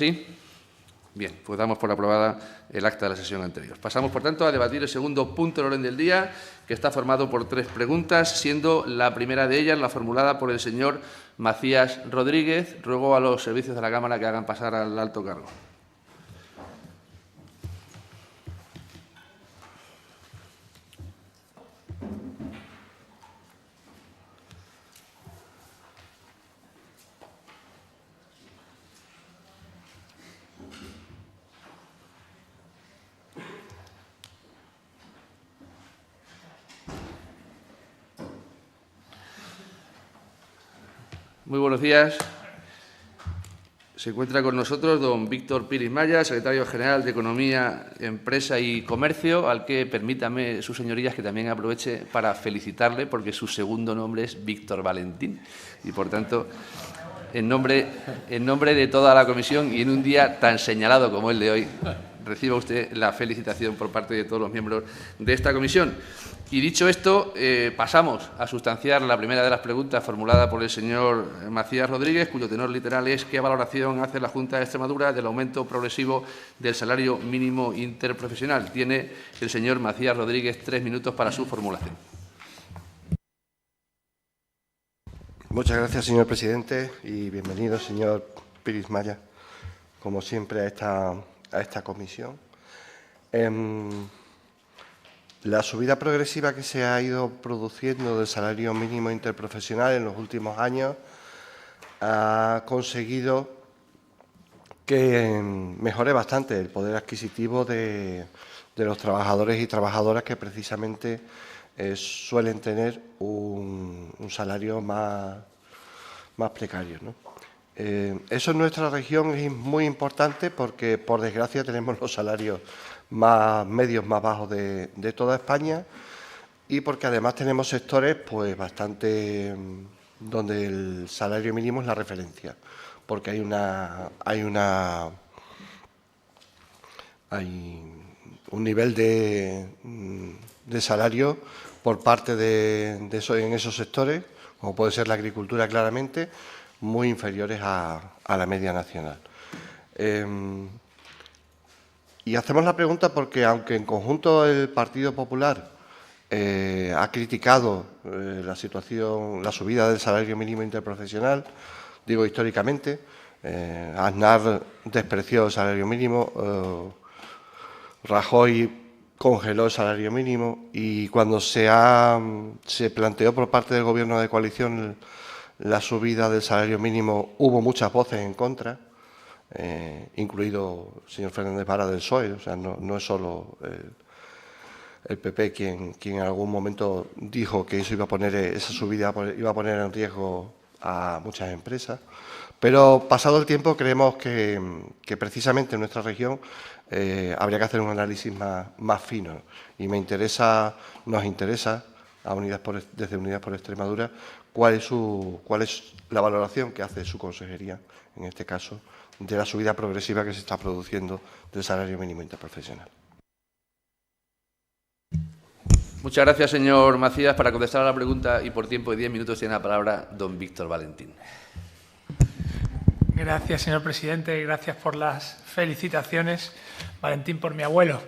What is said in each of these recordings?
¿Sí? Bien, pues damos por aprobada el acta de la sesión anterior. Pasamos, por tanto, a debatir el segundo punto del orden del día, que está formado por 3 preguntas, siendo la primera de ellas la formulada por el señor Macías Rodríguez. Ruego a los servicios de la Cámara que hagan pasar al alto cargo. Muy buenos días. Se encuentra con nosotros don Víctor Píriz Maya, secretario general de Economía, Empresa y Comercio, al que permítame, sus señorías, que también aproveche para felicitarle, porque su segundo nombre es Víctor Valentín. Y, por tanto, en nombre de toda la comisión y en un día tan señalado como el de hoy, reciba usted la felicitación por parte de todos los miembros de esta comisión. Y dicho esto, pasamos a sustanciar la primera de las preguntas formulada por el señor Macías Rodríguez, cuyo tenor literal es ¿qué valoración hace la Junta de Extremadura del aumento progresivo del salario mínimo interprofesional? Tiene el señor Macías Rodríguez 3 minutos para su formulación. Muchas gracias, señor presidente, y bienvenido, señor Píriz Maya, como siempre, a esta comisión. La subida progresiva que se ha ido produciendo del salario mínimo interprofesional en los últimos años ha conseguido que mejore bastante el poder adquisitivo de los trabajadores y trabajadoras que precisamente suelen tener un salario más precario, ¿no? Eso en nuestra región es muy importante porque, por desgracia, tenemos los salarios medios más bajos de toda España y porque además tenemos sectores pues bastante donde el salario mínimo es la referencia, porque hay un nivel de salario por parte en esos sectores, como puede ser la agricultura claramente, muy inferiores a la media nacional. Y hacemos la pregunta porque, aunque en conjunto el Partido Popular ha criticado la subida del salario mínimo interprofesional, digo históricamente, Aznar despreció el salario mínimo, Rajoy congeló el salario mínimo y cuando se planteó por parte del Gobierno de coalición la subida del salario mínimo hubo muchas voces en contra, incluido el señor Fernández Vara del PSOE, o sea, no es solo el PP quien en algún momento dijo que esa subida iba a poner en riesgo a muchas empresas. Pero pasado el tiempo creemos que precisamente en nuestra región habría que hacer un análisis más fino y nos interesa desde Unidas por Extremadura cuál es la valoración que hace su consejería, en este caso, de la subida progresiva que se está produciendo del salario mínimo interprofesional. Muchas gracias, señor Macías. Para contestar a la pregunta y por tiempo de 10 minutos tiene la palabra don Víctor Valentín. Gracias, señor presidente, y gracias por las felicitaciones. Valentín por mi abuelo.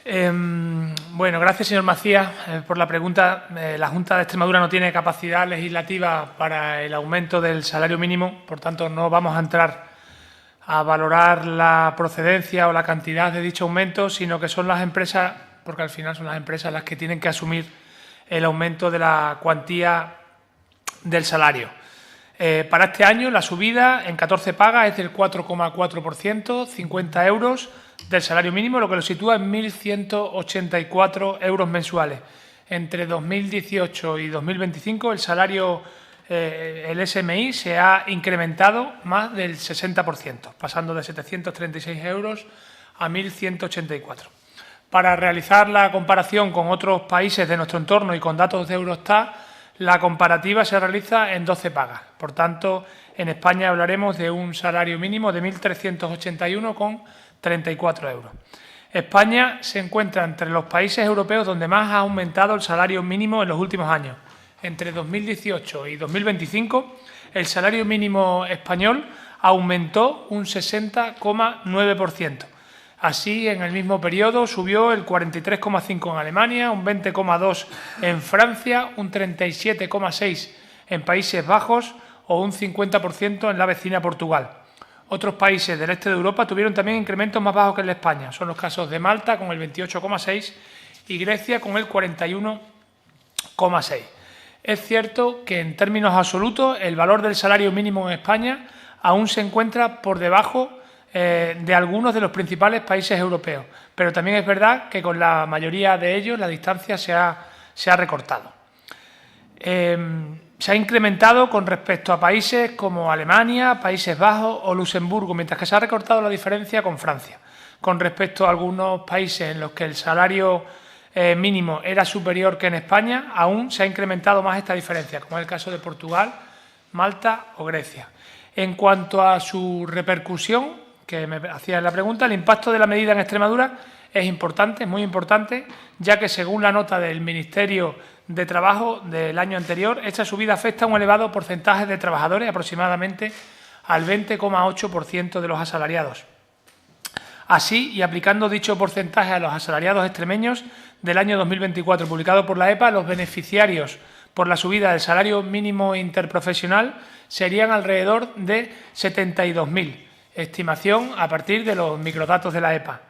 Bueno, gracias, señor Macías, por la pregunta. La Junta de Extremadura no tiene capacidad legislativa para el aumento del salario mínimo, por tanto, no vamos a entrar a valorar la procedencia o la cantidad de dicho aumento, sino que son las empresas, porque al final son las empresas las que tienen que asumir el aumento de la cuantía del salario. Para este año, la subida en 14 pagas es del 4,4%, 50 euros del salario mínimo, lo que lo sitúa en 1.184 euros mensuales. Entre 2018 y 2025 el salario, el SMI, se ha incrementado más del 60%, pasando de 736 euros a 1.184. Para realizar la comparación con otros países de nuestro entorno y con datos de Eurostat, la comparativa se realiza en 12 pagas. Por tanto, en España hablaremos de un salario mínimo de 1.381,34 euros. España se encuentra entre los países europeos donde más ha aumentado el salario mínimo en los últimos años. Entre 2018 y 2025, el salario mínimo español aumentó un 60,9%. Así, en el mismo periodo subió el 43,5% en Alemania, un 20,2% en Francia, un 37,6% en Países Bajos o un 50% en la vecina Portugal. Otros países del este de Europa tuvieron también incrementos más bajos que en España. Son los casos de Malta con el 28,6% y Grecia con el 41,6%. Es cierto que en términos absolutos el valor del salario mínimo en España aún se encuentra por debajo de algunos de los principales países europeos, pero también es verdad que con la mayoría de ellos la distancia se ha recortado. Se ha incrementado con respecto a países como Alemania, Países Bajos o Luxemburgo, mientras que se ha recortado la diferencia con Francia. Con respecto a algunos países en los que el salario mínimo era superior que en España, aún se ha incrementado más esta diferencia, como es el caso de Portugal, Malta o Grecia. En cuanto a su repercusión, que me hacía la pregunta, el impacto de la medida en Extremadura es importante, es muy importante, ya que según la nota del Ministerio de Trabajo del año anterior, esta subida afecta a un elevado porcentaje de trabajadores, aproximadamente al 20,8% de los asalariados. Así, y aplicando dicho porcentaje a los asalariados extremeños del año 2024, publicado por la EPA, los beneficiarios por la subida del salario mínimo interprofesional serían alrededor de 72.000, estimación a partir de los microdatos de la EPA.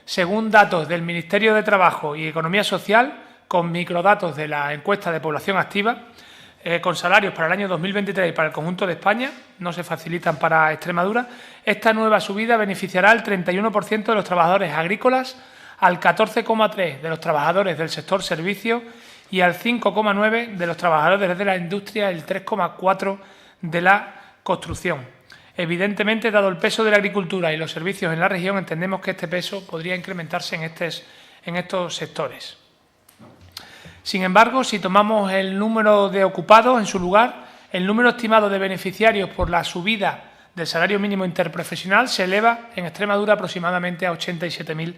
Según datos del Ministerio de Trabajo y Economía Social, con microdatos de la encuesta de población activa, con salarios para el año 2023 y para el conjunto de España, no se facilitan para Extremadura, esta nueva subida beneficiará al 31% de los trabajadores agrícolas, al 14,3% de los trabajadores del sector servicios y al 5,9% de los trabajadores de la industria, el 3,4% de la construcción. Evidentemente, dado el peso de la agricultura y los servicios en la región, entendemos que este peso podría incrementarse en estos sectores. Sin embargo, si tomamos el número de ocupados en su lugar, el número estimado de beneficiarios por la subida del salario mínimo interprofesional se eleva en Extremadura aproximadamente a 87.000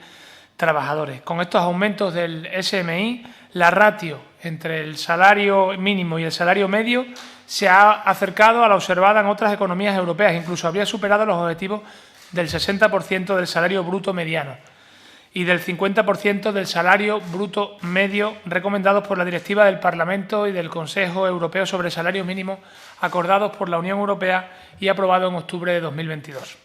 trabajadores. Con estos aumentos del SMI, la ratio entre el salario mínimo y el salario medio se ha acercado a la observada en otras economías europeas, incluso habría superado los objetivos del 60% del salario bruto mediano y del 50% del salario bruto medio recomendados por la Directiva del Parlamento y del Consejo Europeo sobre salarios mínimos acordados por la Unión Europea y aprobado en octubre de 2022.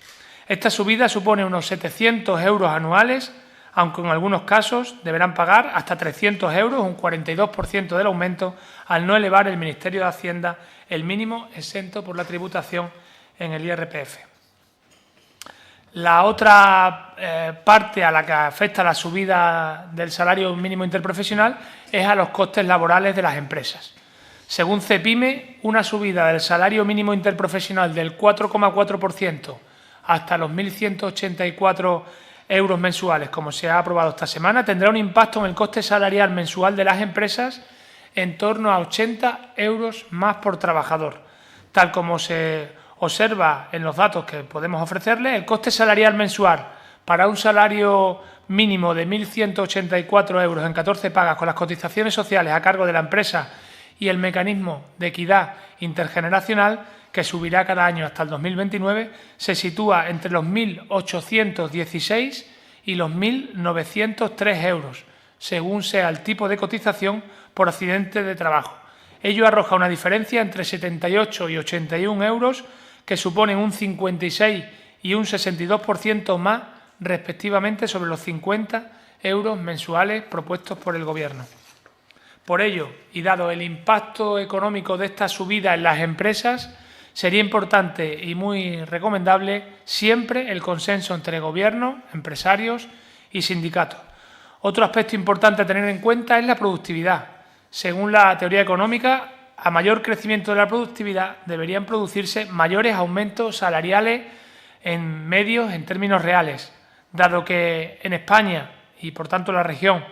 Esta subida supone unos 700 euros anuales, aunque en algunos casos deberán pagar hasta 300 euros, un 42% del aumento, al no elevar el Ministerio de Hacienda el mínimo exento por la tributación en el IRPF. La otra parte a la que afecta la subida del salario mínimo interprofesional es a los costes laborales de las empresas. Según CEPIME, una subida del salario mínimo interprofesional del 4,4% hasta los 1.184 euros mensuales, como se ha aprobado esta semana, tendrá un impacto en el coste salarial mensual de las empresas en torno a 80 euros más por trabajador. Tal como se observa en los datos que podemos ofrecerle, el coste salarial mensual para un salario mínimo de 1.184 euros en 14 pagas con las cotizaciones sociales a cargo de la empresa y el mecanismo de equidad intergeneracional, que subirá cada año hasta el 2029, se sitúa entre los 1.816 y los 1.903 euros, según sea el tipo de cotización por accidente de trabajo. Ello arroja una diferencia entre 78 y 81 euros, que suponen un 56 y un 62% más, respectivamente, sobre los 50 euros mensuales propuestos por el Gobierno. Por ello, y dado el impacto económico de esta subida en las empresas, sería importante y muy recomendable siempre el consenso entre Gobierno, empresarios y sindicatos. Otro aspecto importante a tener en cuenta es la productividad. Según la teoría económica, a mayor crecimiento de la productividad deberían producirse mayores aumentos salariales en medios en términos reales, dado que en España y por tanto en la región,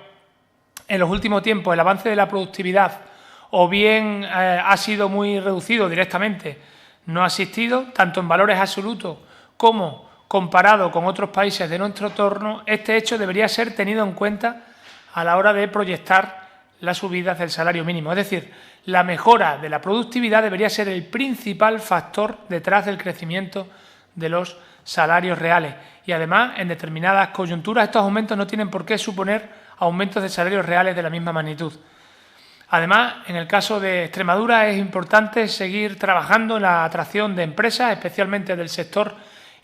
en los últimos tiempos el avance de la productividad o bien ha sido muy reducido directamente, no ha existido, tanto en valores absolutos como comparado con otros países de nuestro entorno. Este hecho debería ser tenido en cuenta a la hora de proyectar las subidas del salario mínimo. Es decir, la mejora de la productividad debería ser el principal factor detrás del crecimiento de los salarios reales. Y además, en determinadas coyunturas, estos aumentos no tienen por qué suponer aumentos de salarios reales de la misma magnitud. Además, en el caso de Extremadura es importante seguir trabajando en la atracción de empresas, especialmente del sector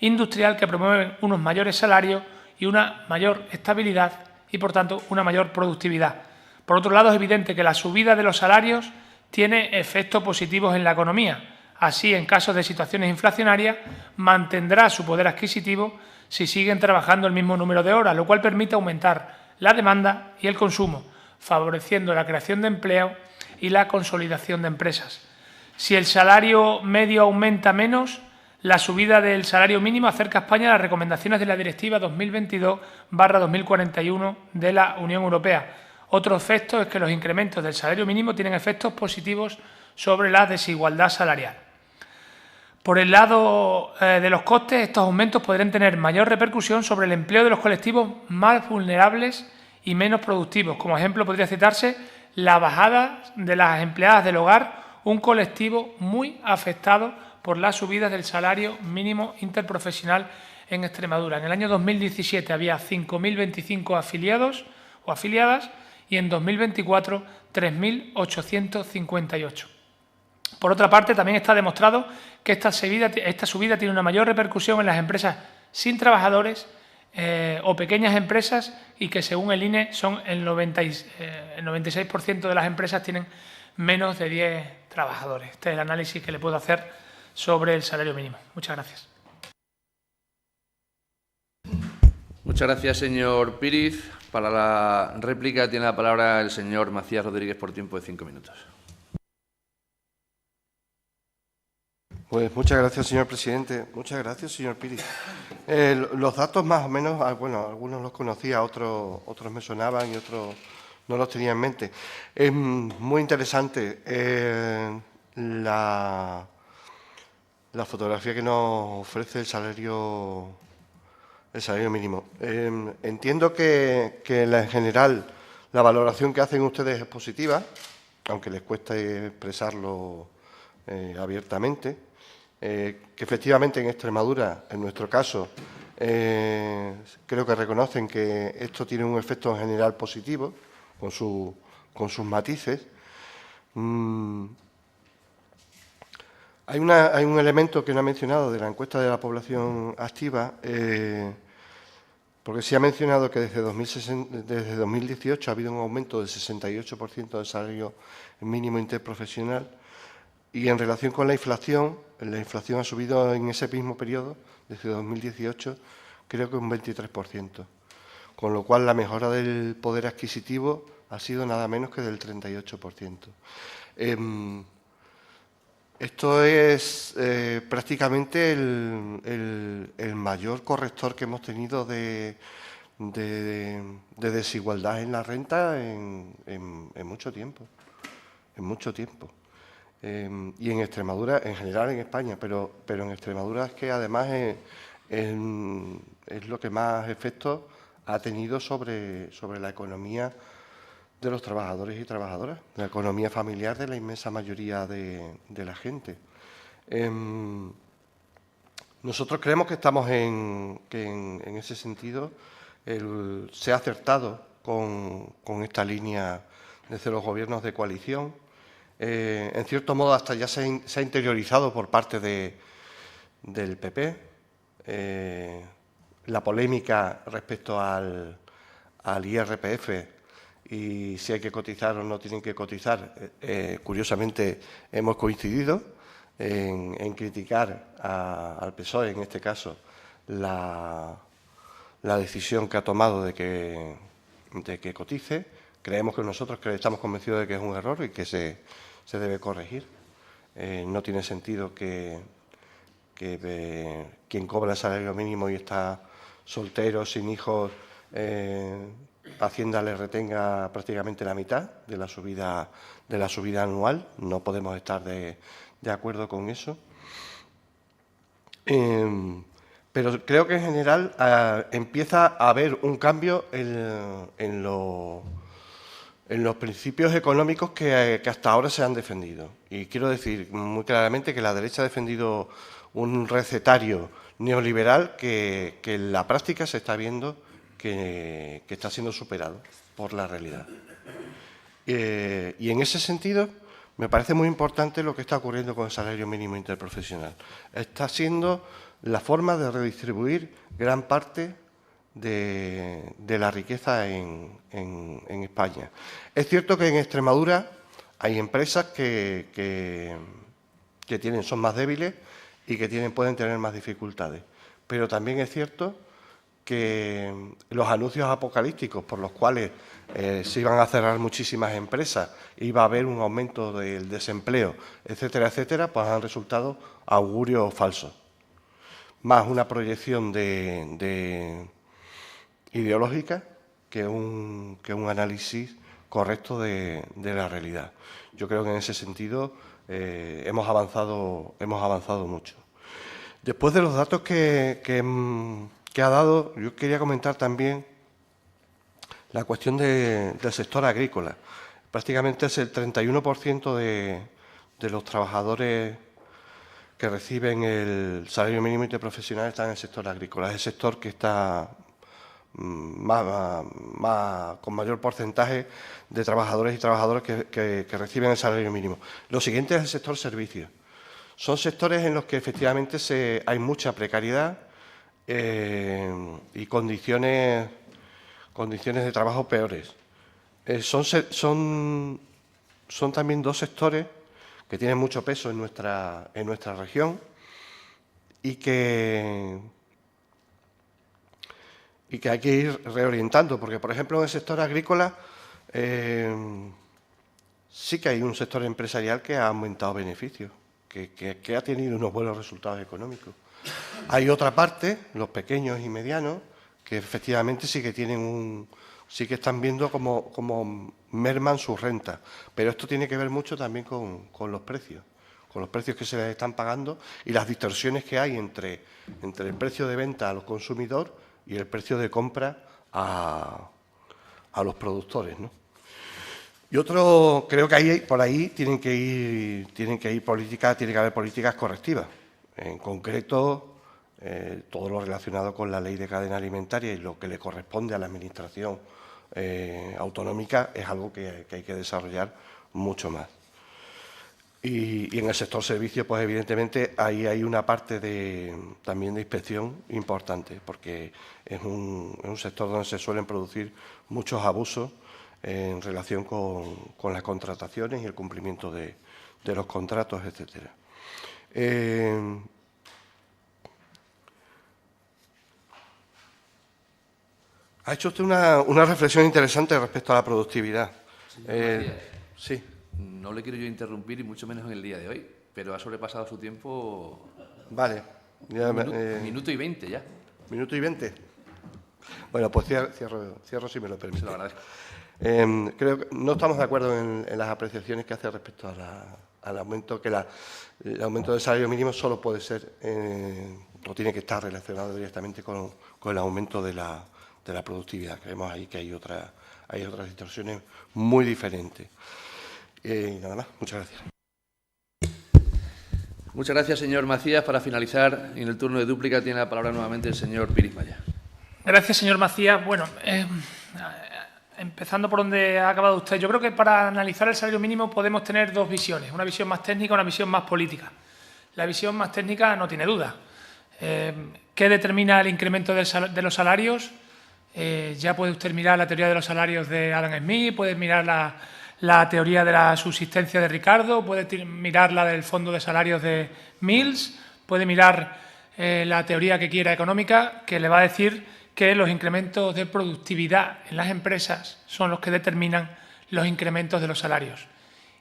industrial, que promueven unos mayores salarios y una mayor estabilidad y, por tanto, una mayor productividad. Por otro lado, es evidente que la subida de los salarios tiene efectos positivos en la economía. Así, en casos de situaciones inflacionarias, mantendrá su poder adquisitivo si siguen trabajando el mismo número de horas, lo cual permite aumentar la demanda y el consumo, favoreciendo la creación de empleo y la consolidación de empresas. Si el salario medio aumenta menos, la subida del salario mínimo acerca a España a las recomendaciones de la Directiva 2022/2041 de la Unión Europea. Otro efecto es que los incrementos del salario mínimo tienen efectos positivos sobre la desigualdad salarial. Por el lado de los costes, estos aumentos podrían tener mayor repercusión sobre el empleo de los colectivos más vulnerables y menos productivos. Como ejemplo, podría citarse la bajada de las empleadas del hogar, un colectivo muy afectado por las subidas del salario mínimo interprofesional en Extremadura. En el año 2017 había 5.025 afiliados o afiliadas y en 2024 3.858. Por otra parte, también está demostrado que esta subida tiene una mayor repercusión en las empresas sin trabajadores o pequeñas empresas y que, según el INE, son el 96% de las empresas tienen menos de 10 trabajadores. Este es el análisis que le puedo hacer sobre el salario mínimo. Muchas gracias. Muchas gracias, señor Píriz. Para la réplica tiene la palabra el señor Macías Rodríguez por tiempo de 5 minutos. Pues muchas gracias, señor presidente. Muchas gracias, señor Píriz. Los datos más o menos, bueno, algunos los conocía, otros me sonaban y otros no los tenía en mente. Es muy interesante la fotografía que nos ofrece el salario mínimo. Entiendo que en general la valoración que hacen ustedes es positiva, aunque les cueste expresarlo abiertamente. Que efectivamente en Extremadura, en nuestro caso, creo que reconocen que esto tiene un efecto en general positivo, con sus matices. Hay un elemento que no ha mencionado de la encuesta de la población activa, porque se ha mencionado que desde 2018 ha habido un aumento del 68% del salario mínimo interprofesional y en relación con la inflación ha subido en ese mismo periodo, desde 2018, creo que un 23%, con lo cual la mejora del poder adquisitivo ha sido nada menos que del 38%. Esto es prácticamente el mayor corrector que hemos tenido de desigualdad en la renta en mucho tiempo. Y en Extremadura, en general en España, pero en Extremadura es que además es lo que más efecto ha tenido sobre la economía de los trabajadores y trabajadoras, la economía familiar de la inmensa mayoría de la gente. Nosotros creemos que estamos en ese sentido se ha acertado con esta línea desde los gobiernos de coalición. En cierto modo hasta ya se ha interiorizado por parte del PP la polémica respecto al IRPF y si hay que cotizar o no tienen que cotizar. Curiosamente hemos coincidido en criticar al PSOE, en este caso, la decisión que ha tomado de que cotice. Creemos que nosotros estamos convencidos de que es un error y que se debe corregir. No tiene sentido que quien cobra el salario mínimo y está soltero, sin hijos, Hacienda le retenga prácticamente la mitad de la subida anual. No podemos estar de acuerdo con eso. Pero creo que en general empieza a haber un cambio en los principios económicos que hasta ahora se han defendido. Y quiero decir muy claramente que la derecha ha defendido un recetario neoliberal que en la práctica se está viendo que está siendo superado por la realidad. Y en ese sentido, me parece muy importante lo que está ocurriendo con el salario mínimo interprofesional. Está siendo la forma de redistribuir gran parte de la riqueza en España. Es cierto que en Extremadura hay empresas que son más débiles y que pueden tener más dificultades, pero también es cierto que los anuncios apocalípticos por los cuales se iban a cerrar muchísimas empresas, iba a haber un aumento del desempleo, etcétera, etcétera, pues han resultado augurios falsos. Más una proyección ideológica que un análisis correcto de la realidad. Yo creo que en ese sentido hemos avanzado mucho. Después de los datos que ha dado, yo quería comentar también la cuestión del sector agrícola. Prácticamente es el 31% de los trabajadores que reciben el salario mínimo interprofesional están en el sector agrícola. Es el sector que está con mayor porcentaje de trabajadores y trabajadoras que reciben el salario mínimo. Lo siguiente es el sector servicios. Son sectores en los que efectivamente hay mucha precariedad y condiciones de trabajo peores. Son también dos sectores que tienen mucho peso en nuestra región y que hay que ir reorientando, porque, por ejemplo, en el sector agrícola sí que hay un sector empresarial que ha aumentado beneficios, que ha tenido unos buenos resultados económicos. Hay otra parte, los pequeños y medianos, que efectivamente sí que están viendo cómo merman sus rentas. Pero esto tiene que ver mucho también con los precios que se les están pagando y las distorsiones que hay entre el precio de venta a los consumidores y el precio de compra a los productores, ¿no? Y otro, creo que por ahí tienen que haber políticas correctivas. En concreto, todo lo relacionado con la ley de cadena alimentaria y lo que le corresponde a la Administración autonómica es algo que hay que desarrollar mucho más. Y en el sector servicios, pues evidentemente ahí hay una parte también de inspección importante, porque es un sector donde se suelen producir muchos abusos en relación con las contrataciones y el cumplimiento de los contratos, etcétera. Ha hecho usted una reflexión interesante respecto a la productividad. Sí. No le quiero yo interrumpir, y mucho menos en el día de hoy, pero ha sobrepasado su tiempo. Vale. Minuto y 20 ya. ¿Minuto y 20? Bueno, pues cierro si me lo permite. Se lo agradezco. Creo que no estamos de acuerdo en las apreciaciones que hace respecto al aumento, que el aumento del salario mínimo solo puede ser, no tiene que estar relacionado directamente con el aumento de la productividad. Creemos ahí que hay otras distorsiones muy diferentes. Y nada más, muchas gracias. Muchas gracias, señor Macías. Para finalizar, en el turno de dúplica tiene la palabra nuevamente el señor Piris Maya. Gracias, señor Macías. Bueno, empezando por donde ha acabado usted, yo creo que para analizar el salario mínimo podemos tener dos visiones, una visión más técnica y una visión más política. La visión más técnica no tiene duda. ¿Qué determina el incremento de los salarios? Ya puede usted mirar la teoría de los salarios de Adam Smith, puede mirar la teoría de la subsistencia de Ricardo, puede mirar la del fondo de salarios de Mills, puede mirar la teoría que quiera económica, que le va a decir que los incrementos de productividad en las empresas son los que determinan los incrementos de los salarios.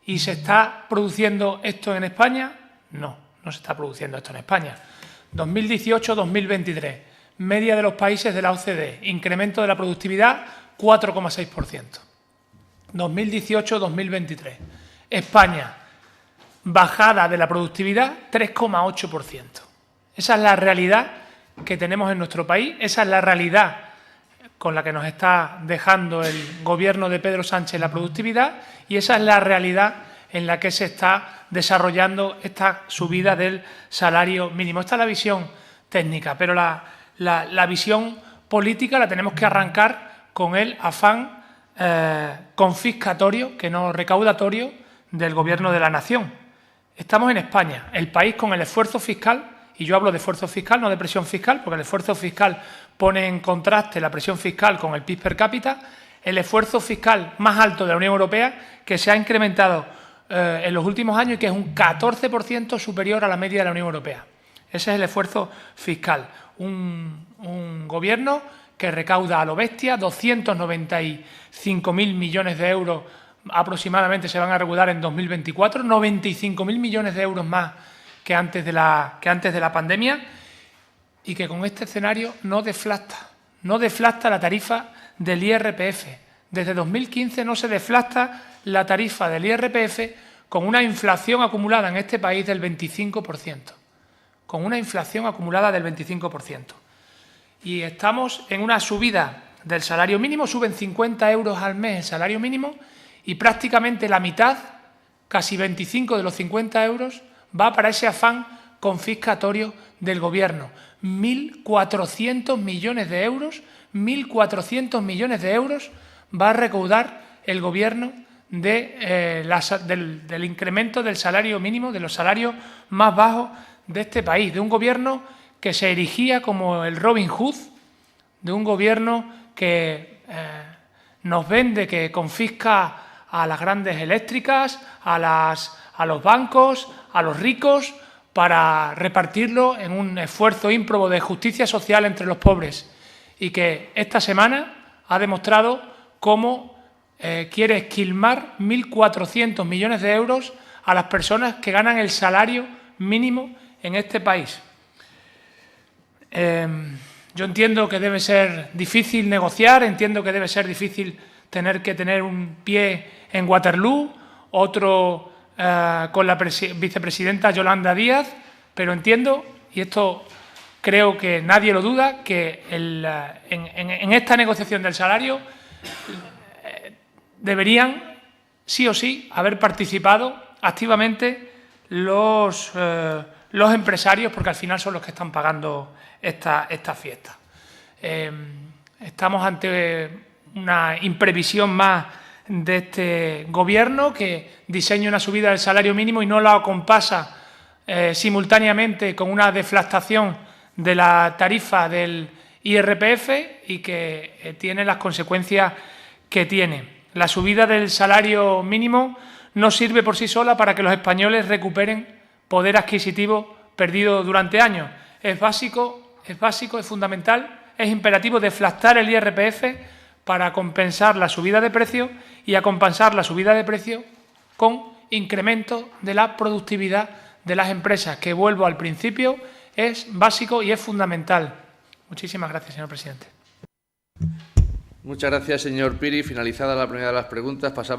¿Y se está produciendo esto en España? No, no se está produciendo esto en España. 2018-2023, media de los países de la OCDE, incremento de la productividad 4,6%. 2018-2023. España, bajada de la productividad 3,8%. Esa es la realidad que tenemos en nuestro país, esa es la realidad con la que nos está dejando el gobierno de Pedro Sánchez la productividad y esa es la realidad en la que se está desarrollando esta subida del salario mínimo. Esta es la visión técnica, pero la visión política la tenemos que arrancar con el afán confiscatorio, que no recaudatorio, del Gobierno de la nación. Estamos en España, el país con el esfuerzo fiscal, y yo hablo de esfuerzo fiscal, no de presión fiscal, porque el esfuerzo fiscal pone en contraste la presión fiscal con el PIB per cápita, el esfuerzo fiscal más alto de la Unión Europea, que se ha incrementado en los últimos años y que es un 14% superior a la media de la Unión Europea. Ese es el esfuerzo fiscal. Un gobierno que recauda a lo bestia 295.000 millones de euros aproximadamente se van a recaudar en 2024, 95.000 millones de euros más que antes de la pandemia, y que con este escenario no deflacta la tarifa del IRPF. Desde 2015 no se deflacta la tarifa del IRPF con una inflación acumulada en este país del 25%. Con una inflación acumulada del 25%. Y estamos en una subida del salario mínimo, suben 50 euros al mes el salario mínimo y prácticamente la mitad, casi 25 de los 50 euros, va para ese afán confiscatorio del Gobierno. 1.400 millones de euros, 1.400 millones de euros va a recaudar el Gobierno del incremento del salario mínimo, de los salarios más bajos de este país, de un Gobierno que se erigía como el Robin Hood, de un Gobierno que nos vende, que confisca a las grandes eléctricas, a los bancos, a los ricos, para repartirlo en un esfuerzo ímprobo de justicia social entre los pobres, y que esta semana ha demostrado cómo quiere esquilmar 1.400 millones de euros a las personas que ganan el salario mínimo en este país. Yo entiendo que debe ser difícil negociar, entiendo que debe ser difícil tener que tener un pie en Waterloo, otro con la vicepresidenta Yolanda Díaz, pero entiendo, y esto creo que nadie lo duda, que en esta negociación del salario deberían, sí o sí, haber participado activamente los empresarios, porque al final son los que están pagando esta fiesta. Estamos ante una imprevisión más de este Gobierno, que diseña una subida del salario mínimo y no la acompasa simultáneamente con una deflactación de la tarifa del IRPF, y que tiene las consecuencias que tiene. La subida del salario mínimo no sirve por sí sola para que los españoles recuperen poder adquisitivo perdido durante años. Es básico, es fundamental, es imperativo deflactar el IRPF para compensar la subida de precios, y a compensar la subida de precios con incremento de la productividad de las empresas, que, vuelvo al principio, es básico y es fundamental. Muchísimas gracias, señor presidente. Muchas gracias, señor Piri. Finalizada la primera de las preguntas, pasamos